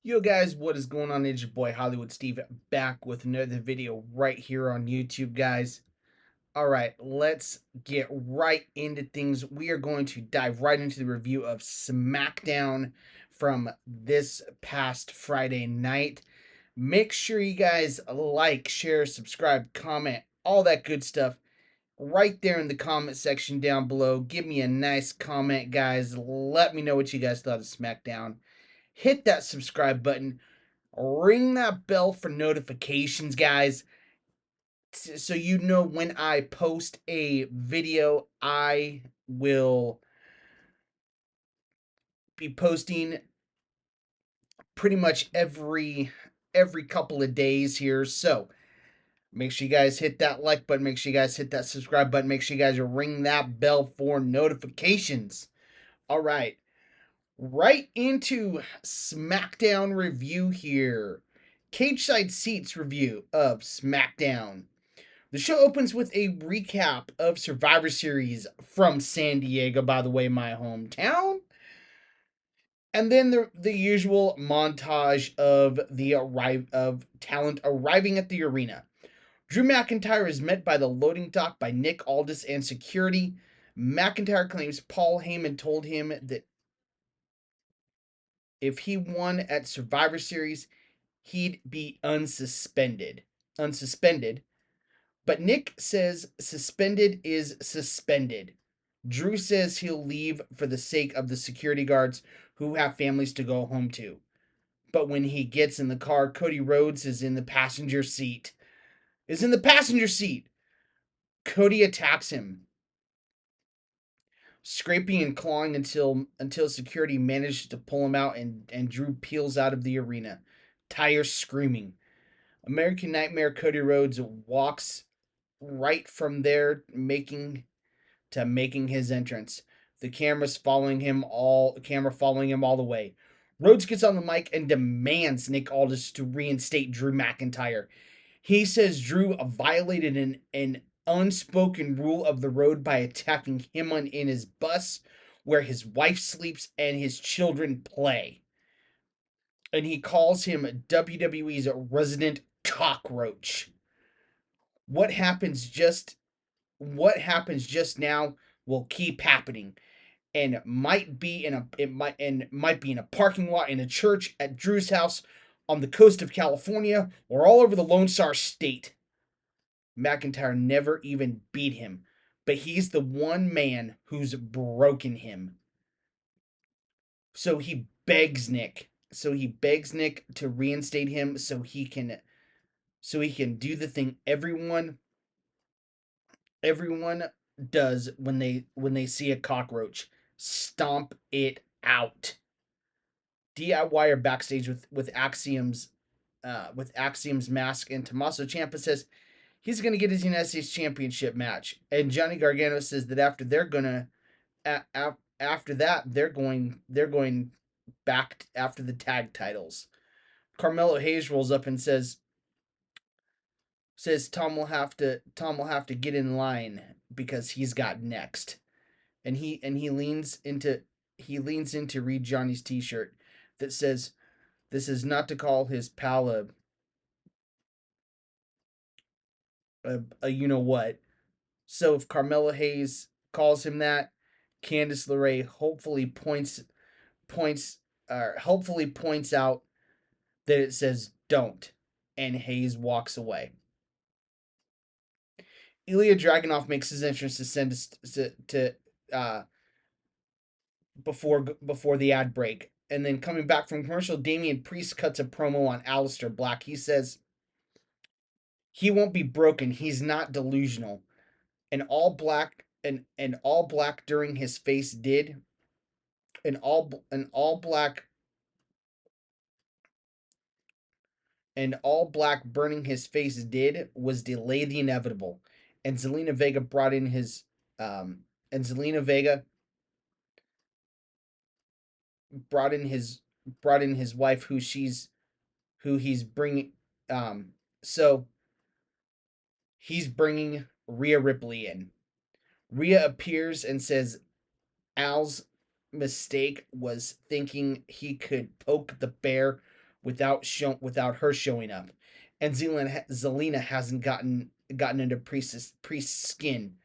Yo guys, what is going on? It's your boy Hollywood Steve back with another video right here on YouTube, guys. Alright, let's get right into things. We are going to dive right into the review of SmackDown from this past Friday night. Make sure you guys like, share, subscribe, comment, all that good stuff right there in the comment section down below. Give me a nice comment, guys. Let me know what you guys thought of SmackDown. Hit that subscribe button. Ring that bell for notifications, guys, so you know when I post a video. I will be posting pretty much every couple of days here. So make sure you guys hit that like button, make sure you guys hit that subscribe button, make sure you guys ring that bell for notifications. All right, right into SmackDown review here. Cage Side Seats review of SmackDown. The show opens with a recap of Survivor Series from San Diego, by the way, my hometown. And then the usual montage of talent arriving at the arena. Drew McIntyre is met by the loading dock by Nick Aldis and security. McIntyre claims Paul Heyman told him that if he won at Survivor Series, he'd be unsuspended. But Nick says suspended is suspended. Drew says he'll leave for the sake of the security guards who have families to go home to. But when he gets in the car, Cody Rhodes is in the passenger seat. Cody attacks him, scraping and clawing until security manages to pull him out, and Drew peels out of the arena, tires screaming. American Nightmare Cody Rhodes walks right from there, making his entrance. The camera following him all the way. Rhodes gets on the mic and demands Nick Aldis to reinstate Drew McIntyre. He says Drew violated an unspoken rule of the road by attacking him in his bus where his wife sleeps and his children play. And he calls him WWE's resident cockroach. What happens just now will keep happening, and might be in a parking lot, in a church, at Drew's house, on the coast of California, or all over the Lone Star State. McIntyre never even beat him, but he's the one man who's broken him. So he begs Nick to reinstate him, so he can do the thing everyone does when they see a cockroach: stomp it out. DIY are backstage with Axiom's mask, and Tommaso Ciampa says he's going to get his United States Championship match, and Johnny Gargano says that after that they're going back after the tag titles. Carmelo Hayes rolls up and says Tom will have to get in line because he's got next. And he leans in to read Johnny's t-shirt that says, "This is not to call his pal a you know what." So if Carmelo Hayes calls him that, Candice LeRae hopefully points out that it says don't, and Hayes walks away. Ilya Dragunov makes his entrance before the ad break. And then coming back from commercial, Damian Priest cuts a promo on Aleister Black. He says he won't be broken. He's not delusional. And all black during his face did. And all black burning his face did was delay the inevitable. And Zelina Vega brought in his wife, who he's bringing. So he's bringing Rhea Ripley in. Rhea appears and says Al's mistake was thinking he could poke the bear without her showing up, and Zelina hasn't gotten into Priest's skin.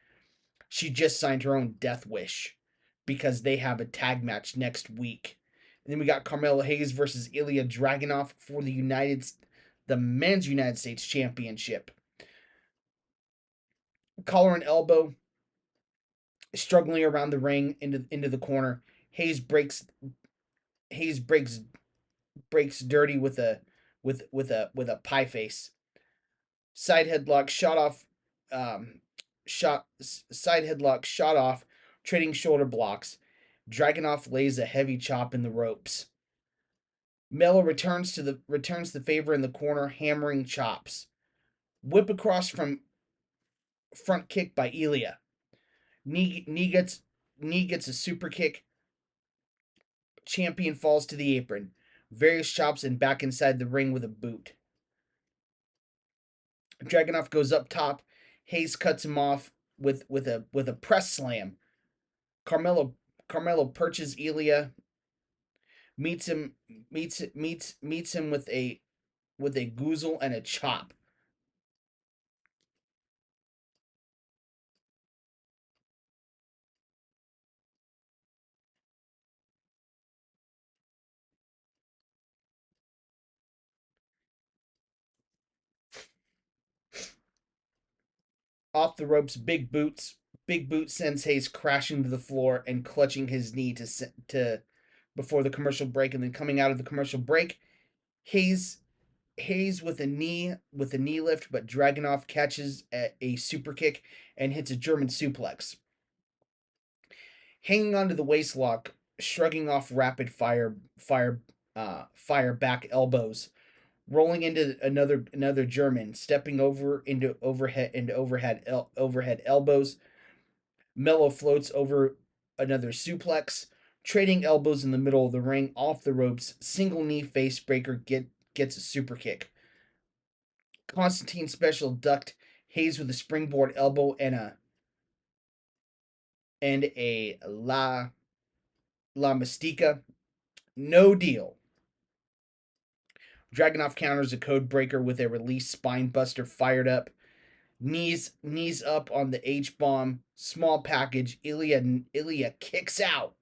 She just signed her own death wish because they have a tag match next week. And then we got Carmelo Hayes versus Ilya Dragunov for the men's United States Championship. Collar and elbow, struggling around the ring into the corner. Hayes breaks Hayes breaks dirty with a pie face. Side headlock shot off side headlock shot off, trading shoulder blocks. Dragunov lays a heavy chop in the ropes. Mello returns the favor in the corner, hammering chops. Whip across from front kick by Ilya. Knee gets a super kick. Champion falls to the apron. Various chops and back inside the ring with a boot. Dragunov goes up top. Hayes cuts him off with a press slam. Carmelo perches Ilya, meets him with a goozle and a chop. Off the ropes, big boot sends Hayes crashing to the floor and clutching his knee to before the commercial break, and then coming out of the commercial break, Hayes with a knee lift, but Dragunov catches a super kick and hits a German suplex. Hanging onto the waist lock, shrugging off rapid fire back elbows, rolling into another German, stepping over into overhead elbows. Mello floats over another suplex, trading elbows in the middle of the ring, off the ropes, single knee face breaker gets a super kick. Constantine special ducked Hayes with a springboard elbow and a La Mystica. No deal. Dragunov counters a code breaker with a release spine buster fired up. Knees up on the H bomb. Small package. Ilya kicks out.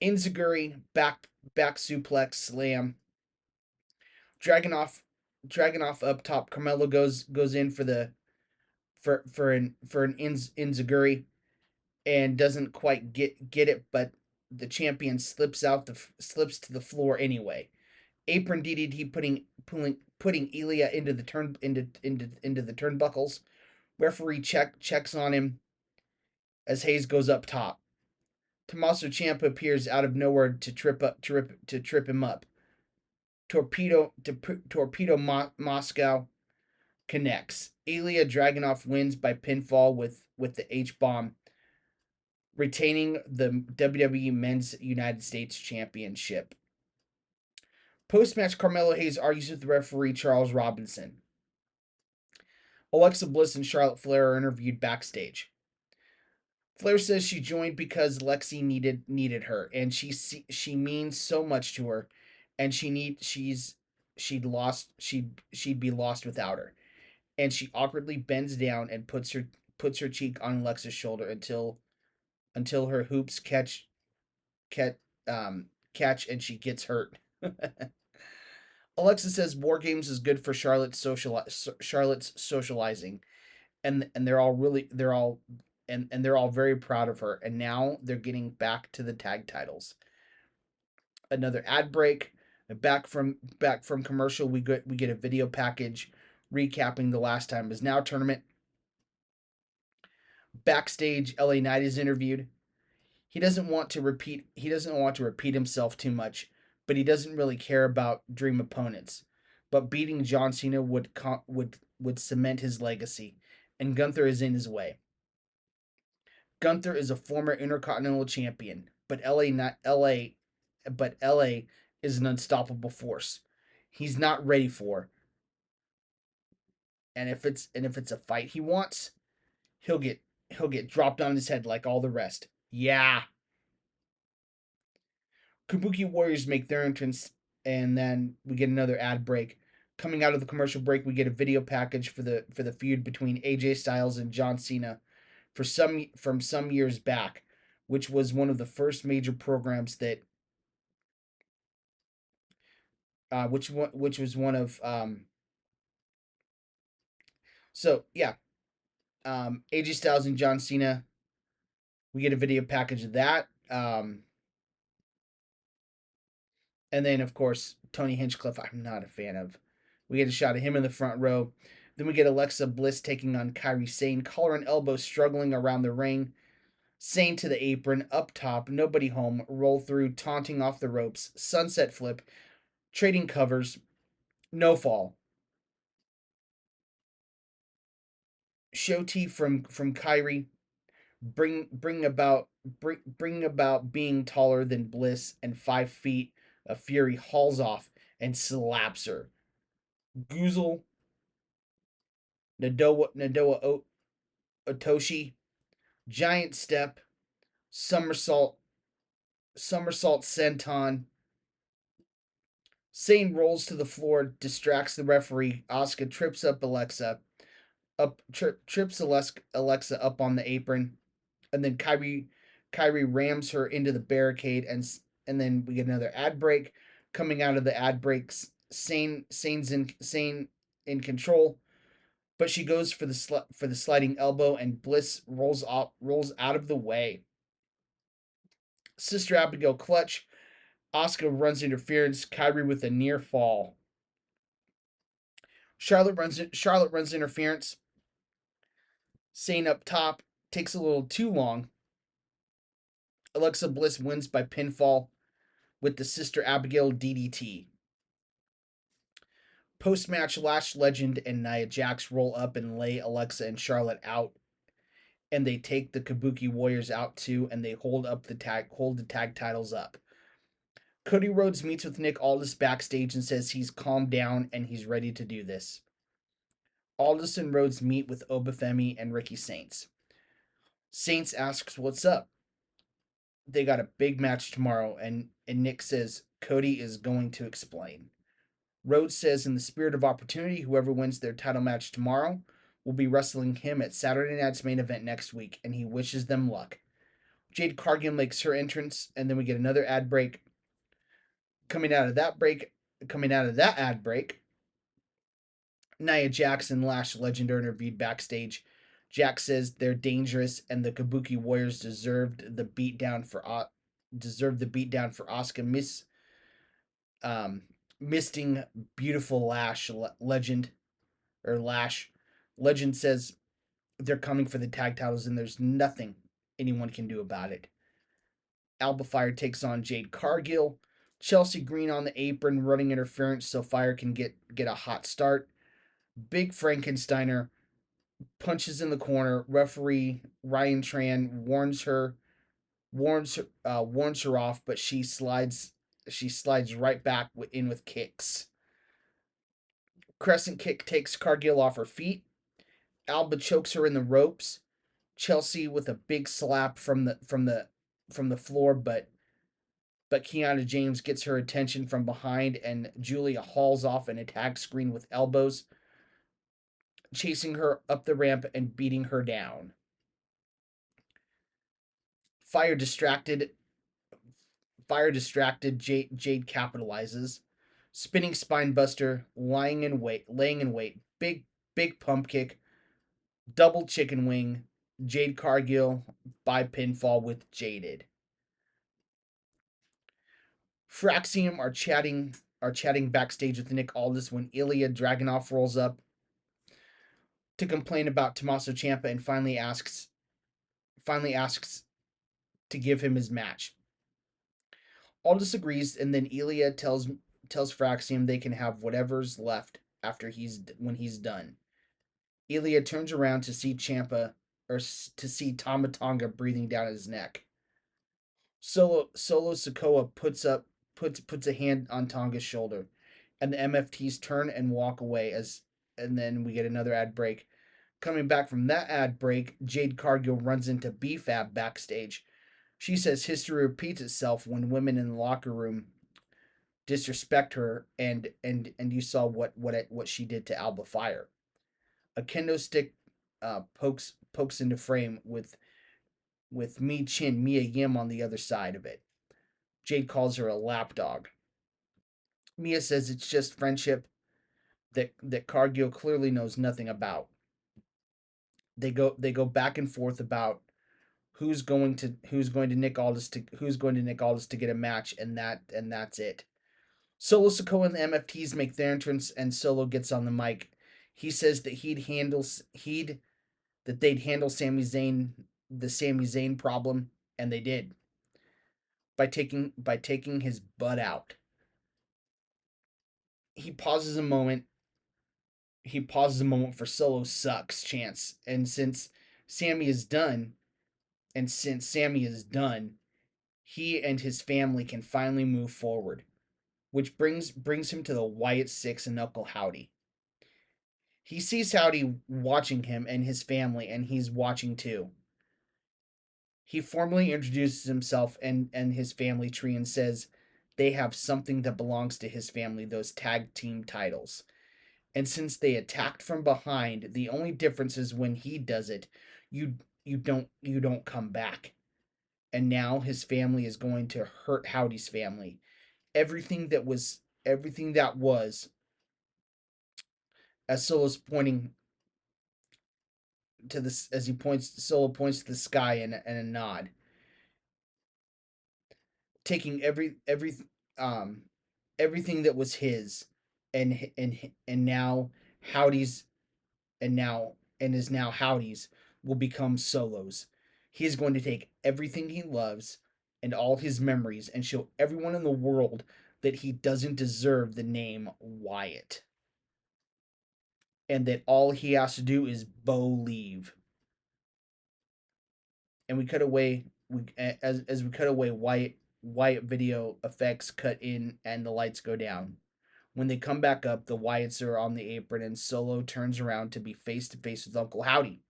Enziguri back suplex slam. Dragunov up top. Carmelo goes in for an Enziguri and doesn't quite get it, but the champion slips to the floor anyway. Apron DDT putting Ilya into the turnbuckles. Referee checks on him as Hayes goes up top. Tommaso Ciampa appears out of nowhere to trip him up. Torpedo Moscow connects. Ilya Dragunov wins by pinfall with the H bomb, retaining the WWE Men's United States Championship. Post-match, Carmelo Hayes argues with the referee Charles Robinson. Alexa Bliss and Charlotte Flair are interviewed backstage. Flair says she joined because Lexi needed her, and she means so much to her, and she'd be lost without her. And she awkwardly bends down and puts her cheek on Alexa's shoulder until her hoops catch catch and she gets hurt. Alexa says War Games is good for Charlotte's socializing, and they're all very proud of her. And now they're getting back to the tag titles. Another ad break. Back from commercial, we get a video package recapping the Last Time Is Now tournament. Backstage, LA Knight is interviewed. He doesn't want to repeat himself too much, but he doesn't really care about dream opponents. But beating John Cena would cement his legacy, and Gunther is in his way. Gunther is a former Intercontinental Champion, but LA is an unstoppable force. He's not ready for, and if it's a fight he wants, he'll get dropped on his head like all the rest. Yeah. Kabuki Warriors make their entrance and then we get another ad break. Coming out of the commercial break, we get a video package for the feud between AJ Styles and John Cena from some years back, which was one of the first major programs that which was one of so yeah, AJ Styles and John Cena. We get a video package of that. And then, of course, Tony Hinchcliffe, I'm not a fan of. We get a shot of him in the front row. Then we get Alexa Bliss taking on Kairi Sane, collar and elbow struggling around the ring. Sane to the apron, up top, nobody home, roll through, taunting off the ropes, sunset flip, trading covers, no fall. Shoti from Kairi, bring about being taller than Bliss and 5 feet. A Fury hauls off and slaps her. Goozle, Nadoa Otoshi, giant step, somersault, somersault senton. Sane rolls to the floor, distracts the referee. Asuka trips up Alexa, trips Alexa up on the apron, and then Kyrie rams her into the barricade, and then we get another ad break. Coming out of the ad breaks, Sane in control, but she goes for the sliding elbow, and Bliss rolls out of the way. Sister Abigail clutch. Asuka runs interference. Kyrie with a near fall. Charlotte runs interference. Sane up top takes a little too long. Alexa Bliss wins by pinfall with the Sister Abigail DDT. Post match, Lash Legend and Nia Jax roll up and lay Alexa and Charlotte out, and they take the Kabuki Warriors out too, and they hold the tag titles up. Cody Rhodes meets with Nick Aldis backstage and says he's calmed down and he's ready to do this. Aldis and Rhodes meet with Obafemi and Ricky Saints. Saints asks what's up. They got a big match tomorrow, and Nick says Cody is going to explain. Rhodes says in the spirit of opportunity, whoever wins their title match tomorrow will be wrestling him at Saturday Night's main event next week, and he wishes them luck. Jade Cargill makes her entrance, and then we get another ad break. Coming out of that ad break, Nia Jax and Lash Legend are interviewed backstage. Jax says they're dangerous and the Kabuki Warriors deserved the beatdown for Asuka misting beautiful Lash. Legend says they're coming for the tag titles and there's nothing anyone can do about it. Alba Fire takes on Jade Cargill. Chelsea Green on the apron running interference so Fire can get a hot start. Big Frankensteiner punches in the corner. Referee Ryan Tran warns her off, but she slides right back in with kicks. Crescent kick takes Cargill off her feet. Alba chokes her in the ropes. Chelsea with a big slap from the floor, but Kiana James gets her attention from behind, and Julia hauls off an attack screen with elbows, chasing her up the ramp and beating her down. Fire distracted. Jade capitalizes. Spinning spine buster, laying in wait. Big pump kick, double chicken wing. Jade Cargill by pinfall with Jaded. Fraxium are chatting backstage with Nick Aldis when Ilya Dragunov rolls up to complain about Tommaso Ciampa and finally asks to give him his match. Aldis agrees, and then Ilya tells Fraxium they can have whatever's left after when he's done. Ilya turns around to see Ciampa or to see Tama Tonga breathing down his neck. Solo Sikoa puts a hand on Tonga's shoulder, and the MFTs turn and walk away and then we get another ad break. Coming back from that ad break, Jade Cargill runs into BFAB backstage. She says history repeats itself when women in the locker room disrespect her, and you saw what she did to Alba Fire. A kendo stick pokes into frame with Mia Yim on the other side of it. Jade calls her a lapdog. Mia says it's just friendship that Cargill clearly knows nothing about. They go back and forth about who's going to Nick Aldis to get a match, and that's it. Solo Sikoa and the MFTs make their entrance, and Solo gets on the mic. He says that they'd handle the Sami Zayn problem, and they did by taking his butt out. He pauses a moment. He pauses a moment for Solo sucks chance, Sammy is done, since Sammy is done, he and his family can finally move forward, which brings him to the Wyatt Six and Uncle Howdy. He sees Howdy watching him and his family, and he's watching too. He formally introduces himself and his family tree and says they have something that belongs to his family, those tag team titles. And since they attacked from behind, the only difference is when he does it, you you don't come back. And now his family is going to hurt Howdy's family. Everything that was, as Solo's pointing to this as he points Solo points to the sky and a nod, taking um everything that was his, and now Howdy's and is now Howdy's, will become Solo's. He is going to take everything he loves and all his memories and show everyone in the world that he doesn't deserve the name Wyatt, and that all he has to do is believe. And we cut away. As we cut away, Wyatt video effects cut in and the lights go down. When they come back up, the Wyatts are on the apron, and Solo turns around to be face to face with Uncle Howdy.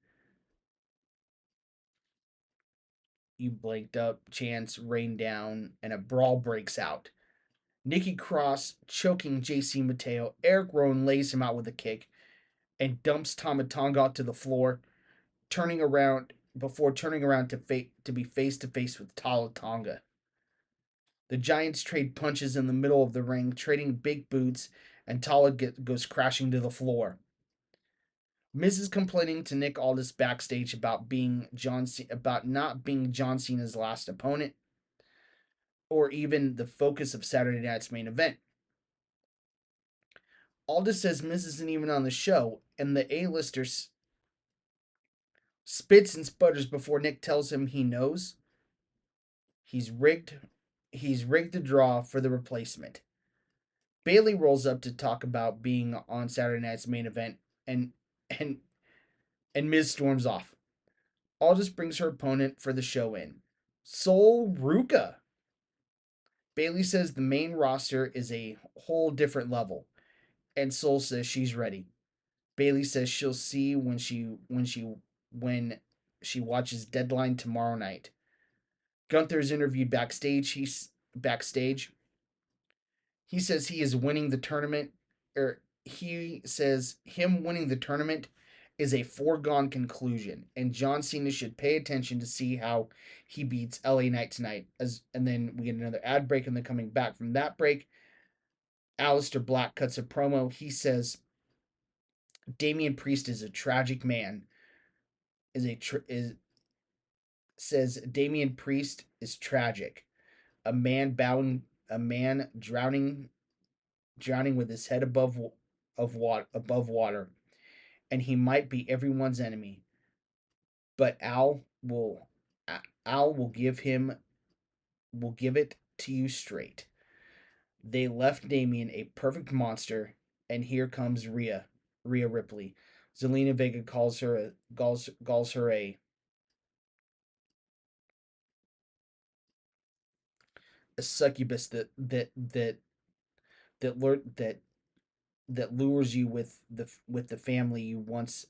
You blanked up, chants rain down, and a brawl breaks out. Nikki Cross choking JC Mateo. Eric Rowan lays him out with a kick and dumps Tama Tonga to the floor, turning around to be face to face with Tala Tonga. The Giants trade punches in the middle of the ring, trading big boots, and goes crashing to the floor. Miz is complaining to Nick Aldis backstage about not being John Cena's last opponent, or even the focus of Saturday night's main event. Aldis says Miz isn't even on the show, and the A-lister spits and sputters before Nick tells him he knows he's rigged. He's rigged the draw for the replacement. Bayley rolls up to talk about being on Saturday night's main event, and and and Miz storms off. Aldis brings her opponent for the show in, Sol Ruka. Bayley says the main roster is a whole different level, and Sol says she's ready. Bayley says she'll see when she watches Deadline tomorrow night. Gunther is interviewed backstage. He says he is winning the tournament, or he says him winning the tournament is a foregone conclusion, and John Cena should pay attention to see how he beats LA Knight tonight. And then we get another ad break, and then coming back from that break, Aleister Black cuts a promo. He says Damian Priest is a tragic man. Is says Damian Priest is tragic. A man drowning with his head above water, and he might be everyone's enemy. But Al will give it to you straight. They left Damien a perfect monster, and here comes Rhea Ripley. Zelina Vega calls her a succubus that learned that lures you with the family you once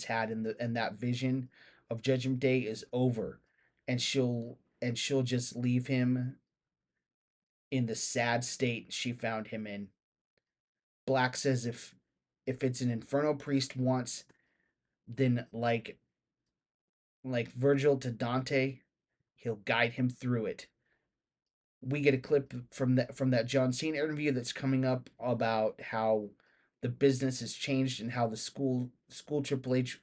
had, and that vision of Judgment Day is over, and she'll just leave him in the sad state she found him in. Black says if it's an Inferno priest wants, then like Virgil to Dante, he'll guide him through it. We get a clip from that John Cena interview that's coming up about how the business has changed and how the school Triple H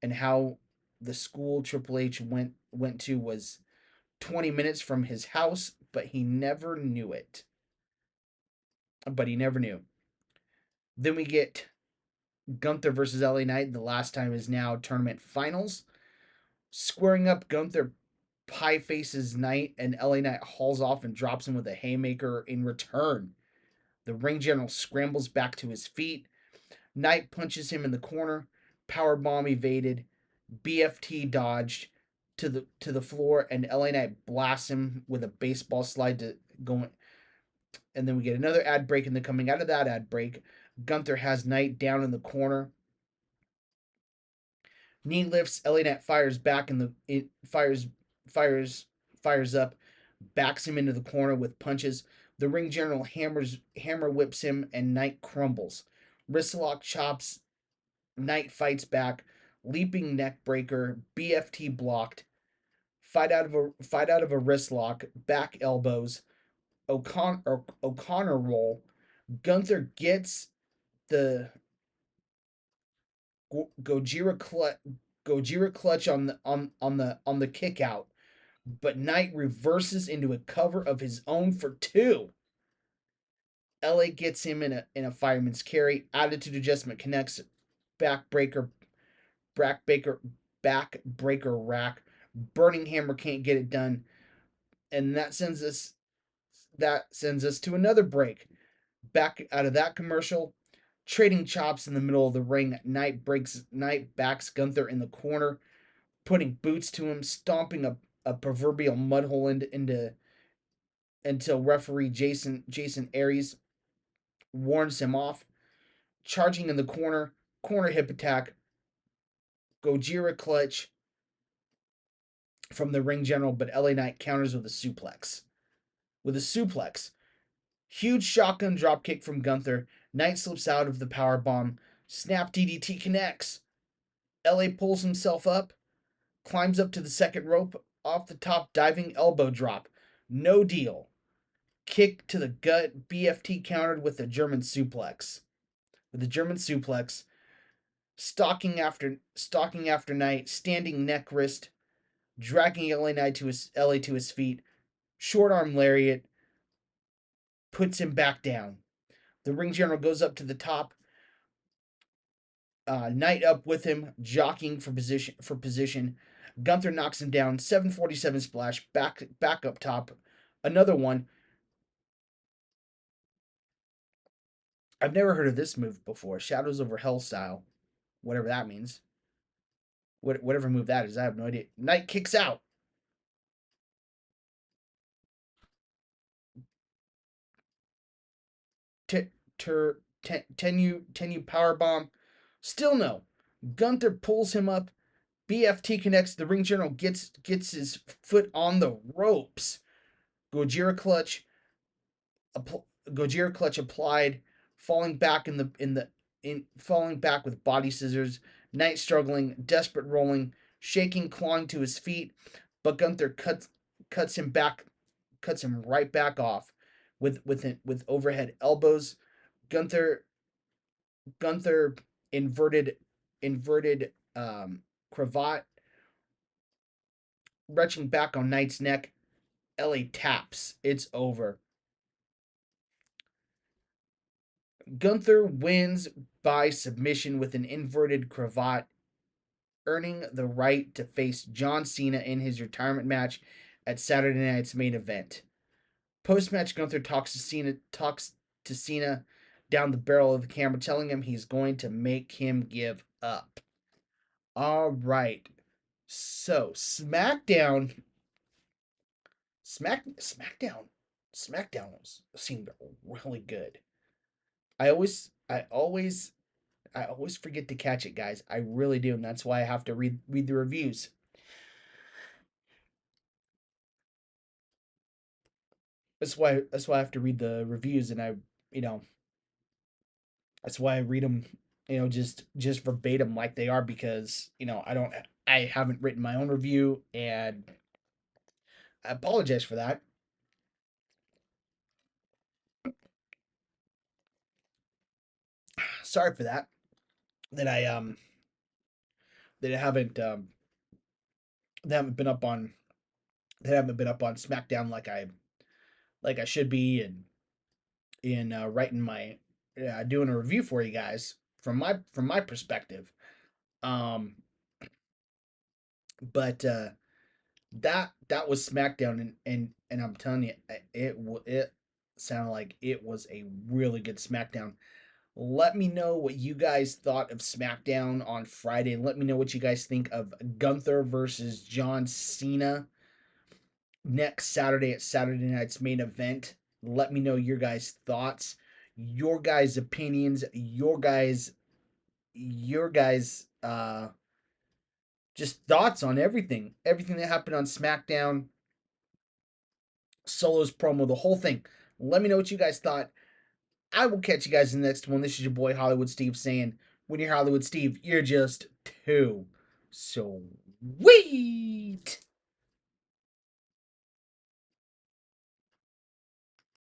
and how the school Triple H went to was 20 minutes from his house, but he never knew it. But he never knew. Then we get Gunther versus LA Knight. The last time is now tournament finals. Squaring up, Gunther pie faces Knight, and LA Knight hauls off and drops him with a haymaker in return. The ring general scrambles back to his feet. Knight punches him in the corner. Powerbomb evaded. BFT dodged to the floor, and LA Knight blasts him with a baseball slide to go. And then we get another ad break, and then coming out of that ad break, Gunther has Knight down in the corner. Knee lifts. LA Knight fires back in the it fires up, backs him into the corner with punches. The ring general hammer whips him, and Knight crumbles. Wristlock chops. Knight fights back. Leaping neck breaker. BFT blocked. Fight out of a wrist lock. Back elbows. O'Connor roll. Gunther gets the Gojira clutch on the kick out, but Knight reverses into a cover of his own for two. LA gets him in a fireman's carry. Attitude adjustment connects. Backbreaker, backbreaker, backbreaker rack. Burning hammer can't get it done, and that sends us to another break. Back out of that commercial, trading chops in the middle of the ring. Knight backs Gunther in the corner, putting boots to him, stomping a proverbial mud hole into until referee Jason Aries warns him off. Charging in the corner hip attack, Gojira clutch from the ring general, but LA Knight counters with a suplex. Huge shotgun dropkick from Gunther. Knight slips out of the power bomb. Snap DDT connects. LA pulls himself up, climbs up to the second rope, off the top diving elbow drop. No deal. Kick to the gut. BFT countered with a German suplex. Stalking after Knight, standing neck wrist, dragging LA to his feet. Short arm lariat puts him back down. The ring general goes up to the top. Knight up with him, jockeying for position. Gunther knocks him down. 747 splash. Back up top. Another one. I've never heard of this move before. Shadows over Hell style. Whatever that means. Whatever move that is, I have no idea. Knight kicks out. Tenu power bomb. Still no. Gunther pulls him up. BFT connects. The ring general gets his foot on the ropes. Gojira clutch. Gojira clutch applied, falling back falling back with body scissors. Knight struggling, desperate rolling, shaking, clawing to his feet, but Gunther cuts him right back off with overhead elbows. Gunther Gunther inverted cravat, retching back on Knight's neck. LA taps. It's over. Gunther wins by submission with an inverted cravat, earning the right to face John Cena in his retirement match at Saturday night's main event. Post-match, Gunther talks to Cena down the barrel of the camera, telling him he's going to make him give up. All right. So, SmackDown seemed really good. I always forget to catch it, guys. I really do, and that's why I have to read the reviews. that's why I have to read the reviews, and you know that's why I read them, just verbatim like they are, because I haven't written my own review, and I apologize for that. Sorry for that. That I that I haven't that haven't been up on that haven't been up on SmackDown like I should be, and in writing my doing a review for you guys from my perspective. Um, but that was SmackDown, and I'm telling you, it sounded like it was a really good SmackDown. Let me know what you guys thought of SmackDown on Friday, and let me know what you guys think of Gunther versus John Cena next Saturday at Saturday Night's Main Event. Let me know your guys' thoughts, your guys' opinions, your guys just thoughts on everything that happened on SmackDown, Solo's promo, the whole thing. Let me know what you guys thought. I will catch you guys in the next one. This is your boy Hollywood Steve saying, when you're Hollywood Steve, you're just too sweet.